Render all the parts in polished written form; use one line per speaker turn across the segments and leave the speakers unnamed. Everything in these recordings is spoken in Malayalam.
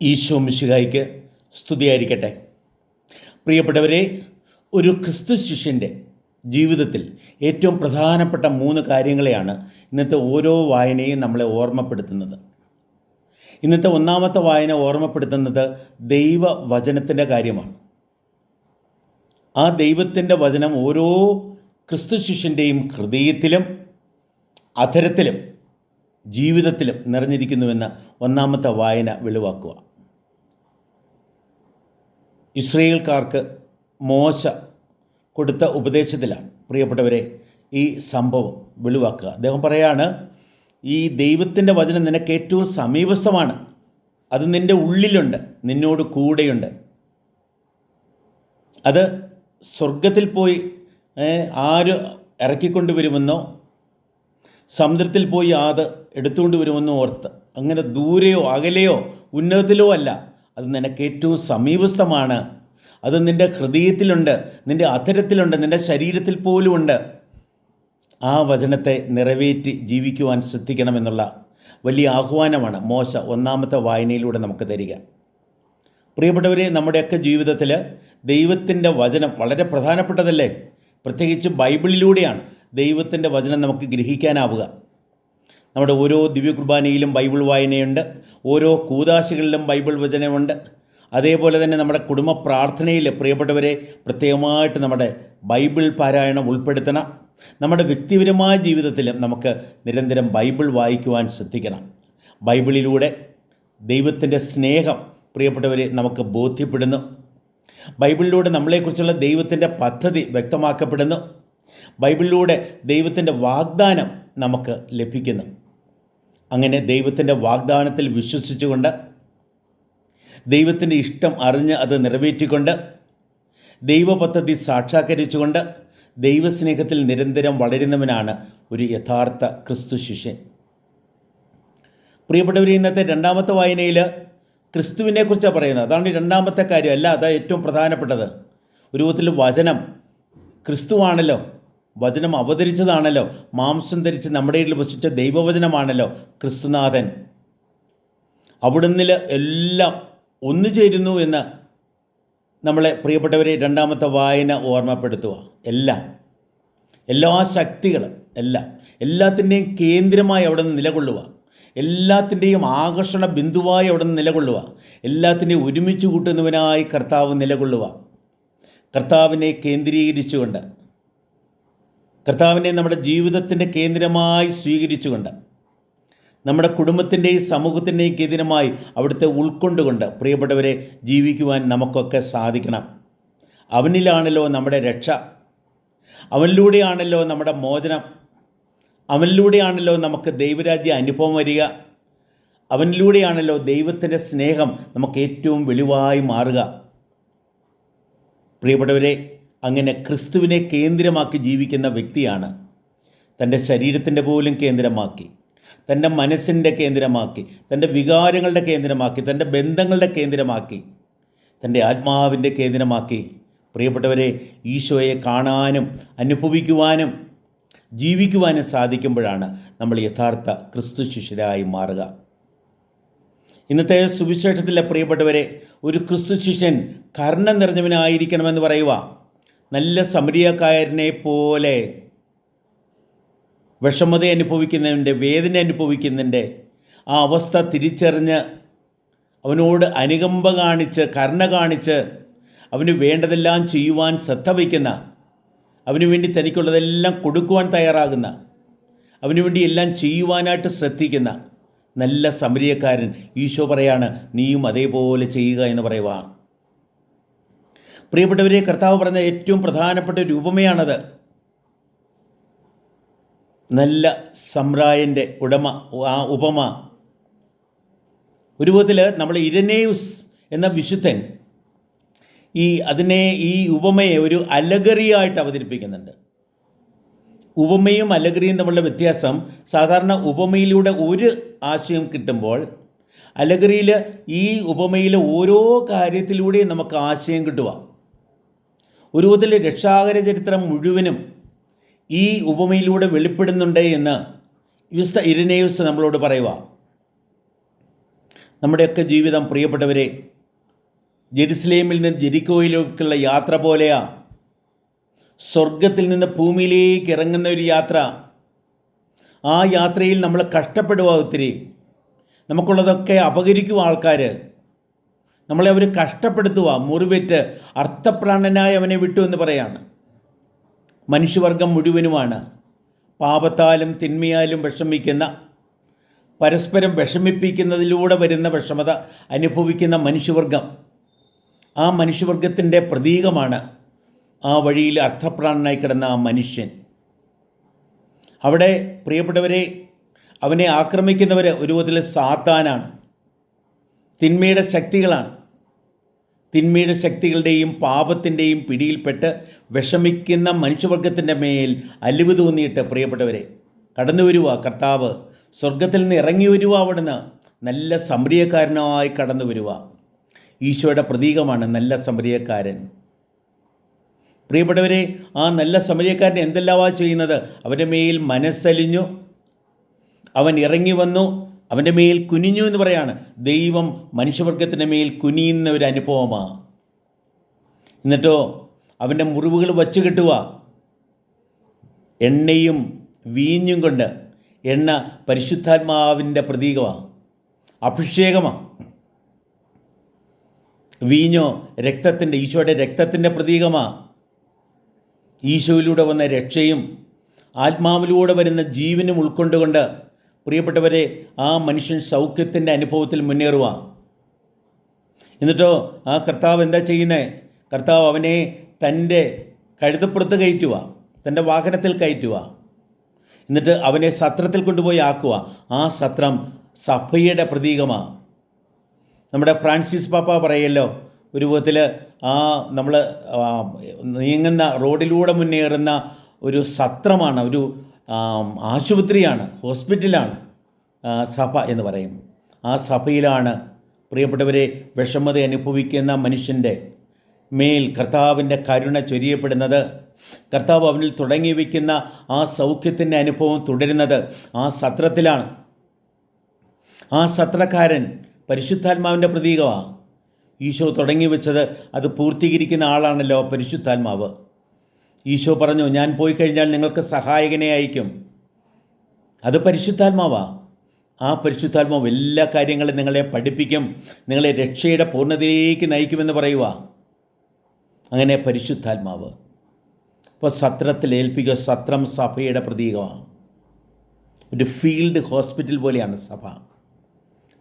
ഈശോ മിശിഹായ്ക്ക് സ്തുതിയായിരിക്കട്ടെ. പ്രിയപ്പെട്ടവരെ, ഒരു ക്രിസ്തു ശിഷ്യൻ്റെ ജീവിതത്തിൽ ഏറ്റവും പ്രധാനപ്പെട്ട 3 കാര്യങ്ങളെയാണ് ഇന്നത്തെ ഓരോ വായനയും നമ്മളെ ഓർമ്മപ്പെടുത്തുന്നത്. ഇന്നത്തെ ഒന്നാമത്തെ വായന ഓർമ്മപ്പെടുത്തുന്നത് ദൈവവചനത്തിൻ്റെ കാര്യമാണ്. ആ ദൈവത്തിൻ്റെ വചനം ഓരോ ക്രിസ്തു ശിഷ്യൻ്റെയും ഹൃദയത്തിലും അധരത്തിലും ജീവിതത്തിലും നിറഞ്ഞിരിക്കുന്നുവെന്ന് ഒന്നാമത്തെ വായന വെളിവാക്കുക. ഇസ്രായേൽക്കാർക്ക് മോശ കൊടുത്ത ഉപദേശത്തിലാണ് പ്രിയപ്പെട്ടവരെ ഈ സംഭവം വെളിവാക്കുക. അദ്ദേഹം പറയാണ്, ഈ ദൈവത്തിൻ്റെ വചനം നിനക്ക് ഏറ്റവും സമീപസ്ഥമാണ്, അത് നിൻ്റെ ഉള്ളിലുണ്ട്, നിന്നോട് കൂടെയുണ്ട്. അത് സ്വർഗത്തിൽ പോയി ആര് ഇറക്കിക്കൊണ്ടുവരുമെന്നോ സമുദ്രത്തിൽ പോയി അത് എടുത്തുകൊണ്ട് വരുമെന്നോ ഓർത്ത് അങ്ങനെ ദൂരെയോ അകലെയോ ഉന്നതത്തിലോ അല്ല, അത് നിനക്ക് ഏറ്റവും സമീപസ്ഥമാണ്. അത് നിൻ്റെ ഹൃദയത്തിലുണ്ട്, നിൻ്റെ അധരത്തിലുണ്ട്, നിൻ്റെ ശരീരത്തിൽ പോലും ഉണ്ട്. ആ വചനത്തെ നിറവേറ്റി ജീവിക്കുവാൻ ശ്രദ്ധിക്കണമെന്നുള്ള വലിയ ആഹ്വാനമാണ് മോശ ഒന്നാമത്തെ വായനയിലൂടെ നമുക്ക് തരിക. പ്രിയപ്പെട്ടവരെ, നമ്മുടെയൊക്കെ ജീവിതത്തിൽ ദൈവത്തിൻ്റെ വചനം വളരെ പ്രധാനപ്പെട്ടതല്ലേ? പ്രത്യേകിച്ച് ബൈബിളിലൂടെയാണ് ദൈവത്തിൻ്റെ വചനം നമുക്ക് ഗ്രഹിക്കാനാവുക. നമ്മുടെ ഓരോ ദിവ്യകുർബാനയിലും ബൈബിൾ വായനയുണ്ട്, ഓരോ കൂദാശകളിലും ബൈബിൾ വചനമുണ്ട്. അതേപോലെ തന്നെ നമ്മുടെ കുടുംബ പ്രാർത്ഥനയിൽ പ്രിയപ്പെട്ടവരെ പ്രത്യേകമായിട്ട് നമ്മുടെ ബൈബിൾ പാരായണം ഉൾപ്പെടുത്തണം. നമ്മുടെ വ്യക്തിപരമായ ജീവിതത്തിലും നമുക്ക് നിരന്തരം ബൈബിൾ വായിക്കുവാൻ ശ്രദ്ധിക്കണം. ബൈബിളിലൂടെ ദൈവത്തിൻ്റെ സ്നേഹം പ്രിയപ്പെട്ടവരെ നമുക്ക് ബോധ്യപ്പെടുന്നു. ബൈബിളിലൂടെ നമ്മളെക്കുറിച്ചുള്ള ദൈവത്തിൻ്റെ പദ്ധതി വ്യക്തമാക്കപ്പെടുന്നു. ബൈബിളിലൂടെ ദൈവത്തിൻ്റെ വാഗ്ദാനം നമുക്ക് ലഭിക്കുന്നു. അങ്ങനെ ദൈവത്തിൻ്റെ വാഗ്ദാനത്തിൽ വിശ്വസിച്ചുകൊണ്ട് ദൈവത്തിൻ്റെ ഇഷ്ടം അറിഞ്ഞ് അത് നിറവേറ്റിക്കൊണ്ട് ദൈവപദ്ധതി സാക്ഷാത്കരിച്ചുകൊണ്ട് ദൈവസ്നേഹത്തിൽ നിരന്തരം വളരുന്നവനാണ് ഒരു യഥാർത്ഥ ക്രിസ്തു ശിഷ്യൻ. പ്രിയപ്പെട്ടവർ, ഇന്നത്തെ രണ്ടാമത്തെ വായനയിൽ ക്രിസ്തുവിനെക്കുറിച്ചാണ് പറയുന്നത്. അതാണ് രണ്ടാമത്തെ കാര്യം. അല്ല, അതാണ് ഏറ്റവും പ്രധാനപ്പെട്ടത്. ഒരു വിധത്തിൽ വചനം ക്രിസ്തുവാണല്ലോ, വചനം അവതരിച്ചതാണല്ലോ, മാംസം ധരിച്ച് നമ്മുടെ ഇടയിൽ വസിച്ച ദൈവവചനമാണല്ലോ ക്രിസ്തുനാഥൻ. അവിടുന്ന് എല്ലാം ഒന്നു ചേരുന്നു എന്ന് നമ്മളെ പ്രിയപ്പെട്ടവരെ രണ്ടാമത്തെ വായന ഓർമ്മപ്പെടുത്തുക. എല്ലാ ശക്തികളും എല്ലാത്തിൻ്റെയും കേന്ദ്രമായി അവിടെ നിന്ന് നിലകൊള്ളുക, എല്ലാത്തിൻ്റെയും ആകർഷണ ബിന്ദുവായി അവിടെ നിന്ന് നിലകൊള്ളുക, എല്ലാത്തിൻ്റെയും ഒരുമിച്ച് കൂട്ടുന്നവനായി കർത്താവ് നിലകൊള്ളുക. കർത്താവിനെ കേന്ദ്രീകരിച്ചുകൊണ്ട്, കർത്താവിനെ നമ്മുടെ ജീവിതത്തിൻ്റെ കേന്ദ്രമായി സ്വീകരിച്ചുകൊണ്ട്, നമ്മുടെ കുടുംബത്തിൻ്റെയും സമൂഹത്തിൻ്റെയും കേന്ദ്രമായി അവിടുത്തെ ഉൾക്കൊണ്ടുകൊണ്ട് പ്രിയപ്പെട്ടവരെ ജീവിക്കുവാൻ നമുക്കൊക്കെ സാധിക്കണം. അവനിലാണല്ലോ നമ്മുടെ രക്ഷ, അവനിലൂടെയാണല്ലോ നമ്മുടെ മോചനം, അവനിലൂടെയാണല്ലോ നമുക്ക് ദൈവരാജ്യ അനുഭവം വരിക, അവനിലൂടെയാണല്ലോ ദൈവത്തിൻ്റെ സ്നേഹം നമുക്ക് ഏറ്റവും വെളിവായി മാറുക. പ്രിയപ്പെട്ടവരെ, അങ്ങനെ ക്രിസ്തുവിനെ കേന്ദ്രമാക്കി ജീവിക്കുന്ന വ്യക്തിയാണ് തൻ്റെ ശരീരത്തിൻ്റെ പോലും കേന്ദ്രമാക്കി, തൻ്റെ മനസ്സിൻ്റെ കേന്ദ്രമാക്കി, തൻ്റെ വികാരങ്ങളുടെ കേന്ദ്രമാക്കി, തൻ്റെ ബന്ധങ്ങളുടെ കേന്ദ്രമാക്കി, തൻ്റെ ആത്മാവിൻ്റെ കേന്ദ്രമാക്കി പ്രിയപ്പെട്ടവരെ ഈശോയെ കാണാനും അനുഭവിക്കുവാനും ജീവിക്കുവാനും സാധിക്കുമ്പോഴാണ് നമ്മൾ യഥാർത്ഥ ക്രിസ്തു ശിഷ്യരായി മാറുക. ഇന്നത്തെ സുവിശേഷത്തിലെ പ്രിയപ്പെട്ടവരെ, ഒരു ക്രിസ്തു ശിഷ്യൻ കരുണ നിറഞ്ഞവനായിരിക്കണമെന്ന് പറയുക. നല്ല സമരിയക്കാരനെ പോലെ വിഷമത അനുഭവിക്കുന്നതിൻ്റെ, വേദന അനുഭവിക്കുന്നതിൻ്റെ ആ അവസ്ഥ തിരിച്ചറിഞ്ഞ് അവനോട് അനുകമ്പ കാണിച്ച്, കരുണ കാണിച്ച്, അവന് വേണ്ടതെല്ലാം ചെയ്യുവാൻ ശ്രദ്ധ വയ്ക്കുന്ന, അവന് വേണ്ടി തനിക്കുള്ളതെല്ലാം കൊടുക്കുവാൻ തയ്യാറാകുന്ന, അവന് വേണ്ടി എല്ലാം ചെയ്യുവാനായിട്ട് ശ്രദ്ധിക്കുന്ന നല്ല സമരിയക്കാരൻ ഈശോ പറയാണ്, നീയും അതേപോലെ ചെയ്യുക എന്ന് പറയുക. പ്രിയപ്പെട്ടവരെ, കർത്താവ് പറഞ്ഞ ഏറ്റവും പ്രധാനപ്പെട്ട ഒരു ഉപമയാണത്. നല്ല സമ്രായൻ്റെ ആ ഉപമ. ഒരു വിധത്തിൽ നമ്മൾ ഇരനേയൂസ് എന്ന വിശുദ്ധൻ ഈ ഉപമയെ ഒരു അലഗറിയായിട്ട് അവതരിപ്പിക്കുന്നുണ്ട്. ഉപമയും അലഗറിയും തമ്മിലുള്ള വ്യത്യാസം, സാധാരണ ഉപമയിലൂടെ ഒരു ആശയം കിട്ടുമ്പോൾ അലഗറിയിൽ ഈ ഉപമയിലെ ഓരോ കാര്യത്തിലൂടെയും നമുക്ക് ആശയം കിട്ടുക. ഒരു വിധത്തിൽ രക്ഷാകര ചരിത്രം മുഴുവനും ഈ ഉപമയിലൂടെ വെളിപ്പെടുന്നുണ്ട് എന്ന് വിശുദ്ധ ഇരനേയൂസ് നമ്മളോട് പറയുക. നമ്മുടെയൊക്കെ ജീവിതം പ്രിയപ്പെട്ടവരെ ജെറുസലേമിൽ നിന്ന് ജെരിക്കോയിലേക്കുള്ള യാത്ര പോലെയാ. സ്വർഗത്തിൽ നിന്ന് ഭൂമിയിലേക്ക് ഇറങ്ങുന്ന ഒരു യാത്ര. ആ യാത്രയിൽ നമ്മൾ കഷ്ടപ്പെടുക, ഒത്തിരി നമുക്കുള്ളതൊക്കെ അപഹരിക്കുക ആൾക്കാർ, നമ്മളെ അവർ കഷ്ടപ്പെടുത്തുക, മുറിവേറ്റ് അർത്ഥപ്രാണനായി അവനെ വിട്ടു എന്ന് പറയാണ്. മനുഷ്യവർഗം മുഴുവനുമാണ് പാപത്താലും തിന്മയാലും വിഷമിക്കുന്ന, പരസ്പരം വിഷമിപ്പിക്കുന്നതിലൂടെ വരുന്ന വിഷമത അനുഭവിക്കുന്ന മനുഷ്യവർഗം. ആ മനുഷ്യവർഗത്തിൻ്റെ പ്രതീകമാണ് ആ വഴിയിൽ അർത്ഥപ്രാണനായി കിടന്ന ആ മനുഷ്യൻ. അവിടെ പ്രിയപ്പെട്ടവരെ, അവനെ ആക്രമിക്കുന്നവർ ഒരു വിധത്തിൽ സാത്താനാണ്, തിന്മയുടെ ശക്തികളാണ്. തിന്മയുടെ ശക്തികളുടെയും പാപത്തിൻ്റെയും പിടിയിൽപ്പെട്ട് വിഷമിക്കുന്ന മനുഷ്യവർഗത്തിൻ്റെ മേൽ അലിവ് തോന്നിയിട്ട് പ്രിയപ്പെട്ടവരെ കടന്നു വരുക കർത്താവ്. സ്വർഗത്തിൽ നിന്ന് ഇറങ്ങി വരുക, അവിടുന്ന് നല്ല സമരിയക്കാരനായി കടന്നു വരുക. ഈശോയുടെ പ്രതീകമാണ് നല്ല സമരിയക്കാരൻ. പ്രിയപ്പെട്ടവരെ, ആ നല്ല സമരിയക്കാരൻ എന്തെല്ലാമാ ചെയ്യുന്നത്? അവൻ്റെ മേൽ മനസ്സലിഞ്ഞു, അവൻ ഇറങ്ങി വന്നു, അവൻ്റെ മേൽ കുനിഞ്ഞു എന്ന് പറയാണ്. ദൈവം മനുഷ്യവർഗത്തിൻ്റെ മേൽ കുനിയുന്ന ഒരു അനുഭവമാണ്. എന്നിട്ടോ അവൻ്റെ മുറിവുകൾ വച്ച് കെട്ടുക. എണ്ണയും വീഞ്ഞും കൊണ്ട്, എണ്ണ പരിശുദ്ധാത്മാവിൻ്റെ പ്രതീകമാണ്, അഭിഷേകമാണ്. വീഞ്ഞോ രക്തത്തിൻ്റെ, ഈശോയുടെ രക്തത്തിൻ്റെ പ്രതീകമാണ്. ഈശോയിലൂടെ വന്ന രക്ഷയും ആത്മാവിലൂടെ വരുന്ന ജീവനും ഉൾക്കൊണ്ടുകൊണ്ട് പ്രിയപ്പെട്ടവരെ ആ മനുഷ്യൻ സൗഖ്യത്തിൻ്റെ അനുഭവത്തിൽ മുന്നേറുക. എന്നിട്ടോ ആ കർത്താവ് എന്താ ചെയ്യുന്നത്? കർത്താവ് അവനെ തൻ്റെ കഴുതപ്പുറത്ത് കയറ്റുക, തൻ്റെ വാഹനത്തിൽ കയറ്റുക. എന്നിട്ട് അവനെ സത്രത്തിൽ കൊണ്ടുപോയി ആക്കുക. ആ സത്രം സഭയുടെ പ്രതീകമാണ്. നമ്മുടെ ഫ്രാൻസിസ് പാപ്പ പറയല്ലോ, ഒരു വിധത്തിൽ നമ്മൾ നീങ്ങുന്ന റോഡിലൂടെ മുന്നേറുന്ന ഒരു സത്രമാണ്, ഒരു ആശുപത്രിയാണ്, ഹോസ്പിറ്റലാണ് സഭ എന്ന് പറയും. ആ സഭയിലാണ് പ്രിയപ്പെട്ടവരെ വിഷമത അനുഭവിക്കുന്ന മനുഷ്യൻ്റെ മേൽ കർത്താവിൻ്റെ കരുണ ചൊരിയപ്പെടുന്നത്. കർത്താവ് അവനിൽ തുടങ്ങി വയ്ക്കുന്ന ആ സൗഖ്യത്തിൻ്റെ അനുഭവം തുടരുന്നത് ആ സത്രത്തിലാണ്. ആ സത്രക്കാരൻ പരിശുദ്ധാത്മാവിൻ്റെ പ്രതീകമാണ്. ഈശോ തുടങ്ങി വെച്ചത് അത് പൂർത്തീകരിക്കുന്ന ആളാണല്ലോ പരിശുദ്ധാത്മാവ്. ഈശോ പറഞ്ഞു, ഞാൻ പോയി കഴിഞ്ഞാൽ നിങ്ങൾക്ക് സഹായകനെ അയക്കും. അത് പരിശുദ്ധാത്മാവാണ്. ആ പരിശുദ്ധാത്മാവ് എല്ലാ കാര്യങ്ങളും നിങ്ങളെ പഠിപ്പിക്കും, നിങ്ങളെ രക്ഷയുടെ പൂർണ്ണതയിലേക്ക് നയിക്കുമെന്ന് പറയുക. അങ്ങനെ പരിശുദ്ധാത്മാവ് ഇപ്പോൾ സത്രത്തിൽ ഏൽപ്പിക്കുക. സത്രം സഭയുടെ പ്രതീകമാണ്. ഒരു ഫീൽഡ് ഹോസ്പിറ്റൽ പോലെയാണ് സഭ.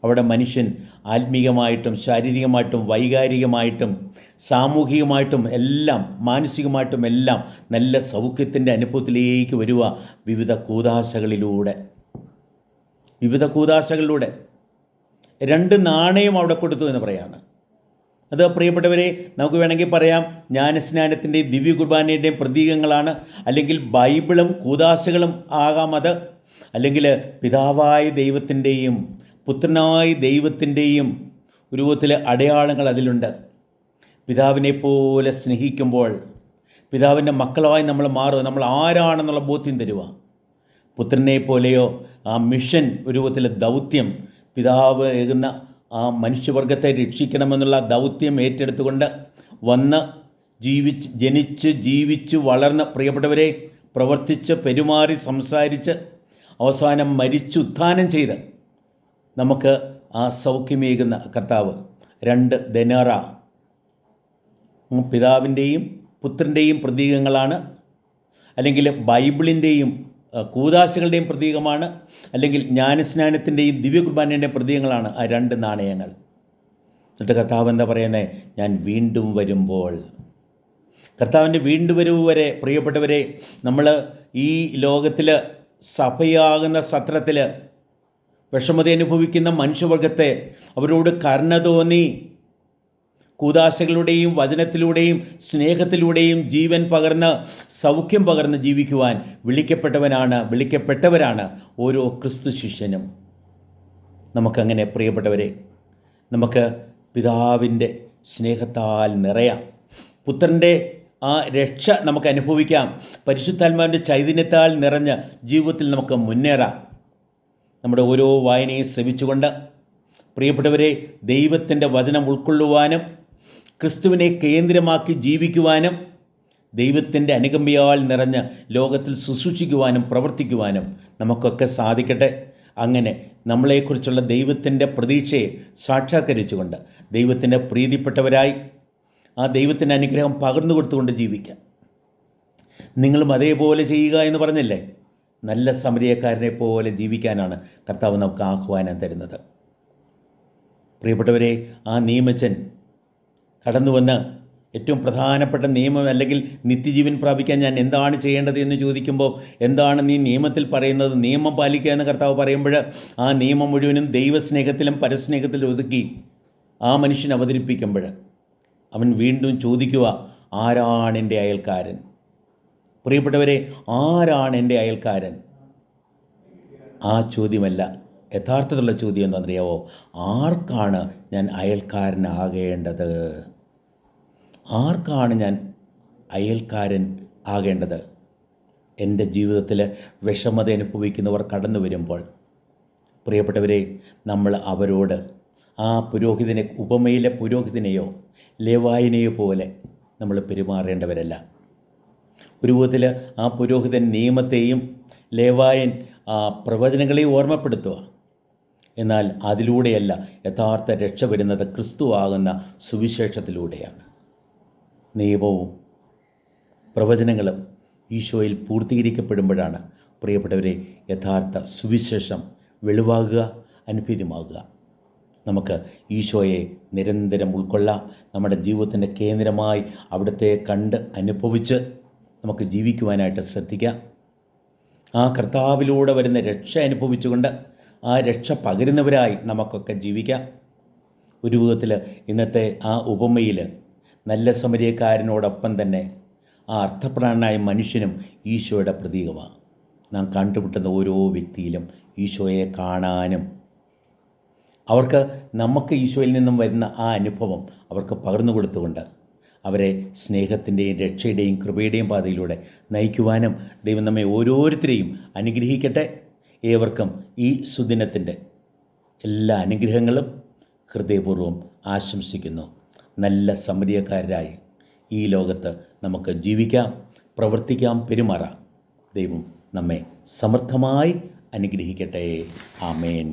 അവിടെ മനുഷ്യൻ ആത്മീയമായിട്ടും ശാരീരികമായിട്ടും വൈകാരികമായിട്ടും സാമൂഹികമായിട്ടും എല്ലാം മാനസികമായിട്ടും എല്ലാം നല്ല സൗഖ്യത്തിൻ്റെ അനുഭവത്തിലേക്ക് വരിക വിവിധ കൂദാശകളിലൂടെ. രണ്ട് നാണയം അവിടെ കൊടുത്തു എന്ന് പറയാണ്. അത് പ്രിയപ്പെട്ടവരെ നമുക്ക് വേണമെങ്കിൽ പറയാം ജ്ഞാനസ്നാനത്തിൻ്റെയും ദിവ്യ കുർബാനയുടെയും പ്രതീകങ്ങളാണ്. അല്ലെങ്കിൽ ബൈബിളും കൂദാശകളും ആകാം അത്. അല്ലെങ്കിൽ പിതാവായ ദൈവത്തിൻ്റെയും പുത്രനായ ദൈവത്തിൻ്റെയും രൂപത്തിലെ അടയാളങ്ങൾ അതിലുണ്ട്. പിതാവിനെ പോലെ സ്നേഹിക്കുമ്പോൾ പിതാവിൻ്റെ മക്കളായി നമ്മൾ മാറുക, നമ്മൾ ആരാണെന്നുള്ള ബോധ്യം തരുക. പുത്രനെ പോലെയോ ആ മിഷൻ രൂപത്തിലെ ദൗത്യം, പിതാവ് ഏകുന്ന ആ മനുഷ്യവർഗത്തെ രക്ഷിക്കണമെന്നുള്ള ദൗത്യം ഏറ്റെടുത്തുകൊണ്ട് വന്ന് ജീവിച്ച് വളർന്ന് പ്രിയപ്പെട്ടവരെ പ്രവർത്തിച്ച് പെരുമാറി സംസാരിച്ച് അവസാനം മരിച്ചുത്ഥാനം ചെയ്ത് നമുക്ക് ആ സൗഖ്യമേകുന്ന കർത്താവ്. 2 ദെനാറ പിതാവിൻ്റെയും പുത്രൻ്റെയും പ്രതീകങ്ങളാണ്. അല്ലെങ്കിൽ ബൈബിളിൻ്റെയും കൂദാശകളുടെയും പ്രതീകമാണ്. അല്ലെങ്കിൽ ജ്ഞാനസ്നാനത്തിൻ്റെയും ദിവ്യ കുർബാനയുടെയും പ്രതീകങ്ങളാണ് ആ 2 നാണയങ്ങൾ. എന്നിട്ട് കർത്താവ് എന്താ പറയുന്നത്? ഞാൻ വീണ്ടും വരുമ്പോൾ. കർത്താവിൻ്റെ വീണ്ടും വരവ് വരെ പ്രിയപ്പെട്ടവരെ നമ്മൾ ഈ ലോകത്തിൽ സഭയാകുന്ന സത്രത്തിൽ വിഷമത അനുഭവിക്കുന്ന മനുഷ്യവർഗത്തെ അവരോട് കരുണ തോന്നി കൂദാശകളുടെയും വചനത്തിലൂടെയും സ്നേഹത്തിലൂടെയും ജീവൻ പകർന്ന് സൗഖ്യം പകർന്ന് ജീവിക്കുവാൻ വിളിക്കപ്പെട്ടവരാണ് ഓരോ ക്രിസ്തു ശിഷ്യനും. നമുക്കങ്ങനെ പ്രിയപ്പെട്ടവരെ നമുക്ക് പിതാവിൻ്റെ സ്നേഹത്താൽ നിറയാം. പുത്രൻ്റെ ആ രക്ഷ നമുക്ക് അനുഭവിക്കാം. പരിശുദ്ധാത്മാവിൻ്റെ ചൈതന്യത്താൽ നിറഞ്ഞ ജീവിതത്തിൽ നമുക്ക് മുന്നേറാം. നമ്മുടെ ഓരോ വായനയും ശ്രവിച്ചുകൊണ്ട് പ്രിയപ്പെട്ടവരെ, ദൈവത്തിൻ്റെ വചനം ഉൾക്കൊള്ളുവാനും ക്രിസ്തുവിനെ കേന്ദ്രമാക്കി ജീവിക്കുവാനും ദൈവത്തിൻ്റെ അനുകമ്പയാൽ നിറഞ്ഞ ലോകത്തിൽ ശുശ്രൂഷിക്കുവാനും പ്രവർത്തിക്കുവാനും നമുക്കൊക്കെ സാധിക്കട്ടെ. അങ്ങനെ നമ്മളെക്കുറിച്ചുള്ള ദൈവത്തിൻ്റെ പ്രതീക്ഷയെ സാക്ഷാത്കരിച്ചുകൊണ്ട് ദൈവത്തിൻ്റെ പ്രീതിപ്പെട്ടവരായി ആ ദൈവത്തിൻ്റെ അനുഗ്രഹം പകർന്നു കൊടുത്തുകൊണ്ട് ജീവിക്കാം. നിങ്ങളും അതേപോലെ ചെയ്യുക എന്ന് പറഞ്ഞില്ലേ? നല്ല സമരിയക്കാരനെ പോലെ ജീവിക്കാനാണ് കർത്താവ് നമുക്ക് ആഹ്വാനം തരുന്നത്. പ്രിയപ്പെട്ടവരെ, ആ നിയമച്ചൻ കടന്നു വന്ന് ഏറ്റവും പ്രധാനപ്പെട്ട നിയമം അല്ലെങ്കിൽ നിത്യജീവൻ പ്രാപിക്കാൻ ഞാൻ എന്താണ് ചെയ്യേണ്ടത് എന്ന് ചോദിക്കുമ്പോൾ, എന്താണ് നീ നിയമത്തിൽ പറയുന്നത്? നിയമം പാലിക്കുക എന്ന് കർത്താവ് പറയുമ്പോൾ ആ നിയമം മുഴുവനും ദൈവസ്നേഹത്തിലും പരസ്നേഹത്തിലും ഒതുക്കി ആ മനുഷ്യൻ അവതരിപ്പിക്കുമ്പോൾ അവൻ വീണ്ടും ചോദിക്കുക, ആരാണ് എൻ്റെ അയൽക്കാരൻ? പ്രിയപ്പെട്ടവരെ, ആരാണ് എൻ്റെ അയൽക്കാരൻ? ആ ചോദ്യമല്ല യഥാർത്ഥത്തിലുള്ള ചോദ്യം എന്താണെന്നറിയാവോ? ആർക്കാണ് ഞാൻ അയൽക്കാരനാകേണ്ടത്? ആർക്കാണ് ഞാൻ അയൽക്കാരൻ ആകേണ്ടത്? എൻ്റെ ജീവിതത്തിൽ വിഷമത അനുഭവിക്കുന്നവർ കടന്നു വരുമ്പോൾ, പ്രിയപ്പെട്ടവരെ, നമ്മൾ അവരോട് ആ പുരോഹിതനെ, ഉപമയിലെ പുരോഹിതനെയോ ലേവായനെയോ പോലെ നമ്മൾ പെരുമാറേണ്ടവരല്ല. ഒരു വിധത്തിൽ ആ പുരോഹിതൻ നിയമത്തെയും ലേവായൻ പ്രവചനങ്ങളെയും ഓർമ്മപ്പെടുത്തുക. എന്നാൽ അതിലൂടെയല്ല യഥാർത്ഥ രക്ഷ വരുന്നത് ക്രിസ്തുവാകുന്ന സുവിശേഷത്തിലൂടെയാണ്. നിയമവും പ്രവചനങ്ങളും ഈശോയിൽ പൂർത്തീകരിക്കപ്പെടുമ്പോഴാണ് പ്രിയപ്പെട്ടവരെ യഥാർത്ഥ സുവിശേഷം വെളിവാകുക, അനുഭൂതിമാകുക. നമുക്ക് ഈശോയെ നിരന്തരം ഉൾക്കൊള്ളാം. നമ്മുടെ ജീവിതത്തിൻ്റെ കേന്ദ്രമായി അവിടുത്തെ കണ്ട് അനുഭവിച്ച് നമുക്ക് ജീവിക്കുവാനായിട്ട് ശ്രദ്ധിക്കാം. ആ കർത്താവിലൂടെ വരുന്ന രക്ഷ അനുഭവിച്ചുകൊണ്ട് ആ രക്ഷ പകരുന്നവരായി നമുക്കൊക്കെ ജീവിക്കാം. ഒരു വിധത്തിൽ ഇന്നത്തെ ആ ഉപമയിൽ നല്ല സമരിയക്കാരനോടൊപ്പം തന്നെ ആ അർത്ഥപ്രാണനായ മനുഷ്യനും ഈശോയുടെ പ്രതീകമാണ്. നാം കണ്ടുമുട്ടുന്ന ഓരോ വ്യക്തിയിലും ഈശോയെ കാണാനും അവർക്ക് നമുക്ക് ഈശോയിൽ നിന്നും വരുന്ന ആ അനുഭവം അവർക്ക് പകർന്നു കൊടുത്തുകൊണ്ട് അവരെ സ്നേഹത്തിൻ്റെയും രക്ഷയുടെയും കൃപയുടെയും പാതയിലൂടെ നയിക്കുവാനും ദൈവം നമ്മെ ഓരോരുത്തരെയും അനുഗ്രഹിക്കട്ടെ. ഏവർക്കും ഈ സുദിനത്തിൻ്റെ എല്ലാ അനുഗ്രഹങ്ങളും ഹൃദയപൂർവ്വം ആശംസിക്കുന്നു. നല്ല സമരിയക്കാരായി ഈ ലോകത്ത് നമുക്ക് ജീവിക്കാം, പ്രവർത്തിക്കാം, പെരുമാറാം. ദൈവം നമ്മെ സമർത്ഥമായി അനുഗ്രഹിക്കട്ടെ. ആമേൻ.